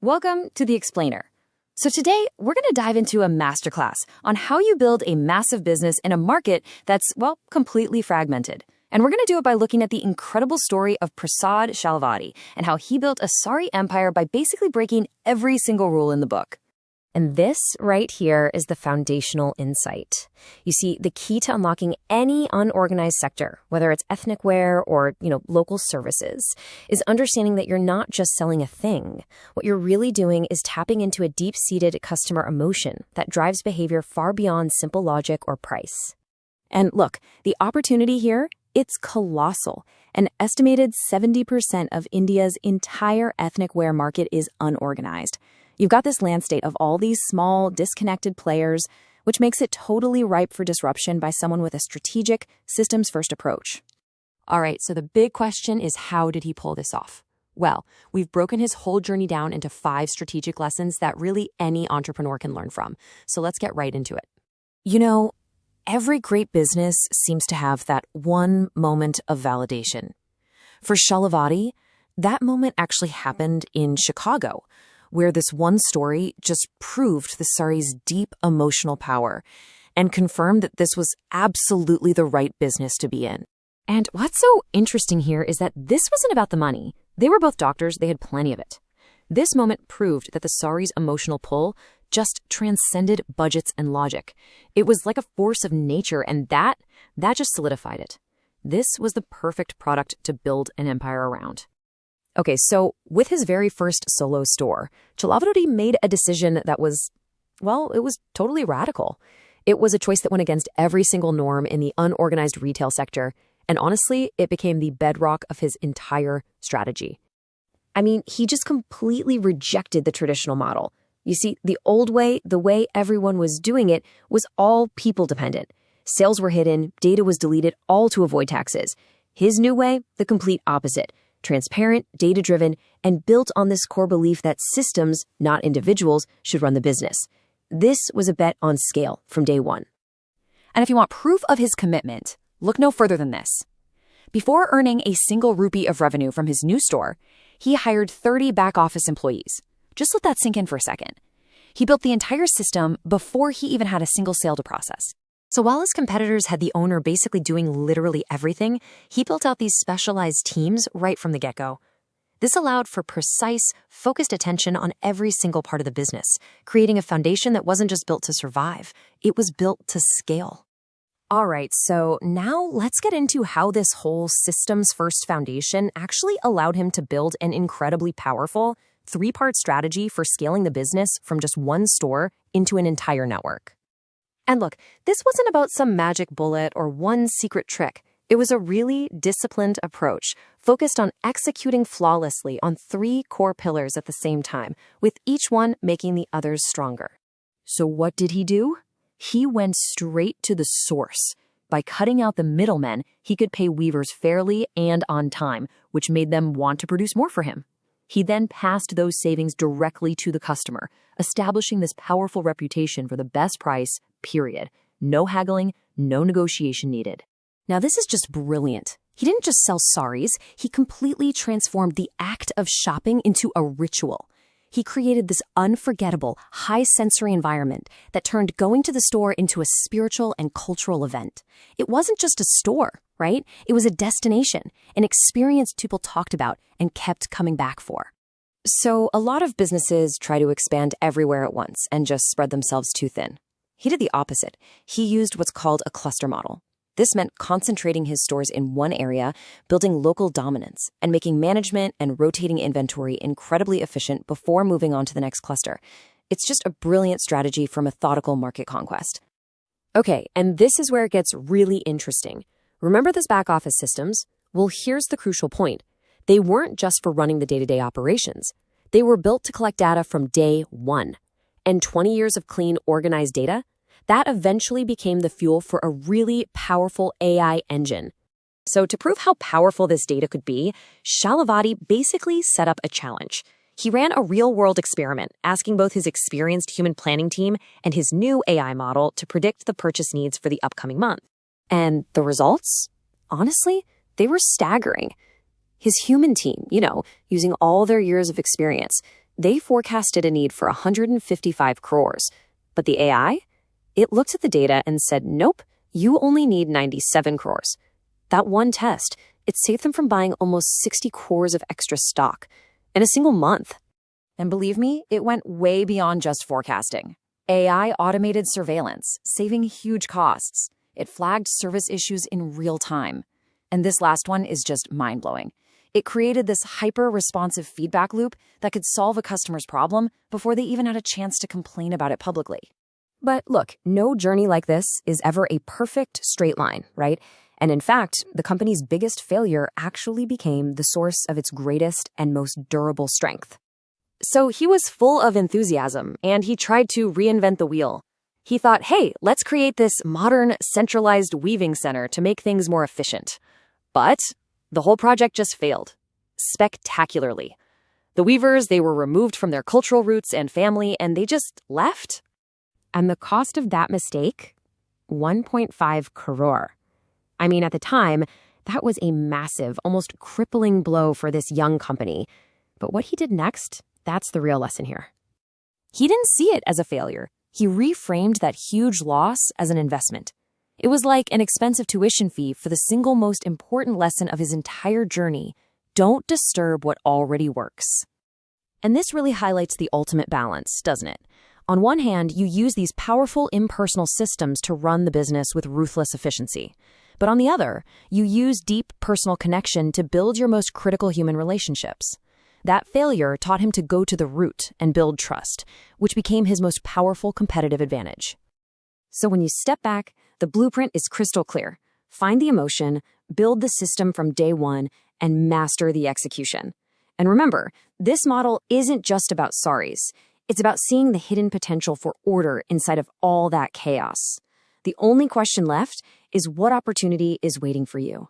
Welcome to The Explainer. So today, we're going to dive into a masterclass on how you build a massive business in a market that's, well, completely fragmented. And we're going to do it by looking at the incredible story of Prasad Shalavati and how he built a Saree empire by basically breaking every single rule in the book. And this right here is the foundational insight. You see, the key to unlocking any unorganized sector, whether it's ethnic wear or, local services, is understanding that you're not just selling a thing. What you're really doing is tapping into a deep-seated customer emotion that drives behavior far beyond simple logic or price. And look, the opportunity here, it's colossal. An estimated 70% of India's entire ethnic wear market is unorganized. You've got this land state of all these small, disconnected players, which makes it totally ripe for disruption by someone with a strategic, systems-first approach. All right, so the big question is, how did he pull this off? Well, we've broken his whole journey down into 5 strategic lessons that really any entrepreneur can learn from. So let's get right into it. Every great business seems to have that one moment of validation. For Shalavati, that moment actually happened in Chicago, where this one story just proved the Saree's deep emotional power and confirmed that this was absolutely the right business to be in. And what's so interesting here is that this wasn't about the money. They were both doctors, they had plenty of it. This moment proved that the Saree's emotional pull just transcended budgets and logic. It was like a force of nature, and that just solidified it. This was the perfect product to build an empire around. Okay, so with his very first solo store, Shalavati made a decision that was, it was totally radical. It was a choice that went against every single norm in the unorganized retail sector, and honestly, it became the bedrock of his entire strategy. I mean, he just completely rejected the traditional model. You see, the old way, the way everyone was doing it, was all people-dependent. Sales were hidden, data was deleted, all to avoid taxes. His new way, the complete opposite. Transparent, data-driven, and built on this core belief that systems, not individuals, should run the business. This was a bet on scale from day one. And if you want proof of his commitment, look no further than this. Before earning a single rupee of revenue from his new store, he hired 30 back-office employees. Just let that sink in for a second. He built the entire system before he even had a single sale to process. So while his competitors had the owner basically doing literally everything, he built out these specialized teams right from the get-go. This allowed for precise, focused attention on every single part of the business, creating a foundation that wasn't just built to survive, it was built to scale. All right, so now let's get into how this whole systems-first foundation actually allowed him to build an incredibly powerful 3-part strategy for scaling the business from just one store into an entire network. And look, this wasn't about some magic bullet or one secret trick. It was a really disciplined approach, focused on executing flawlessly on 3 core pillars at the same time, with each one making the others stronger. So what did he do? He went straight to the source. By cutting out the middlemen, he could pay weavers fairly and on time, which made them want to produce more for him. He then passed those savings directly to the customer, establishing this powerful reputation for the best price, period. No haggling, no negotiation needed. Now, this is just brilliant. He didn't just sell saris, he completely transformed the act of shopping into a ritual. He created this unforgettable, high-sensory environment that turned going to the store into a spiritual and cultural event. It wasn't just a store, right? It was a destination, an experience people talked about and kept coming back for. So a lot of businesses try to expand everywhere at once and just spread themselves too thin. He did the opposite. He used what's called a cluster model. This meant concentrating his stores in one area, building local dominance, and making management and rotating inventory incredibly efficient before moving on to the next cluster. It's just a brilliant strategy for methodical market conquest. Okay, and this is where it gets really interesting. Remember those back office systems? Well, here's the crucial point. They weren't just for running the day-to-day operations. They were built to collect data from day one. And 20 years of clean, organized data, that eventually became the fuel for a really powerful AI engine. So to prove how powerful this data could be, Shalavati basically set up a challenge. He ran a real-world experiment, asking both his experienced human planning team and his new AI model to predict the purchase needs for the upcoming month. And the results? Honestly, they were staggering. His human team, using all their years of experience, They forecasted a need for 155 crores. But the AI? It looked at the data and said, nope, you only need 97 crores. That one test, it saved them from buying almost 60 crores of extra stock in a single month. And believe me, it went way beyond just forecasting. AI automated surveillance, saving huge costs. It flagged service issues in real time. And this last one is just mind-blowing. It created this hyper-responsive feedback loop that could solve a customer's problem before they even had a chance to complain about it publicly. But look, no journey like this is ever a perfect straight line, right? And in fact, the company's biggest failure actually became the source of its greatest and most durable strength. So he was full of enthusiasm, and he tried to reinvent the wheel. He thought, hey, let's create this modern, centralized weaving center to make things more efficient. But the whole project just failed. Spectacularly. The weavers, they were removed from their cultural roots and family, and they just left. And the cost of that mistake? 1.5 crore. I mean, at the time, that was a massive, almost crippling blow for this young company. But what he did next, that's the real lesson here. He didn't see it as a failure. He reframed that huge loss as an investment. It was like an expensive tuition fee for the single most important lesson of his entire journey. Don't disturb what already works. And this really highlights the ultimate balance, doesn't it? On one hand, you use these powerful impersonal systems to run the business with ruthless efficiency. But on the other, you use deep personal connection to build your most critical human relationships. That failure taught him to go to the root and build trust, which became his most powerful competitive advantage. So when you step back, the blueprint is crystal clear. Find the emotion, build the system from day one, and master the execution. And remember, this model isn't just about sarees. It's about seeing the hidden potential for order inside of all that chaos. The only question left is what opportunity is waiting for you.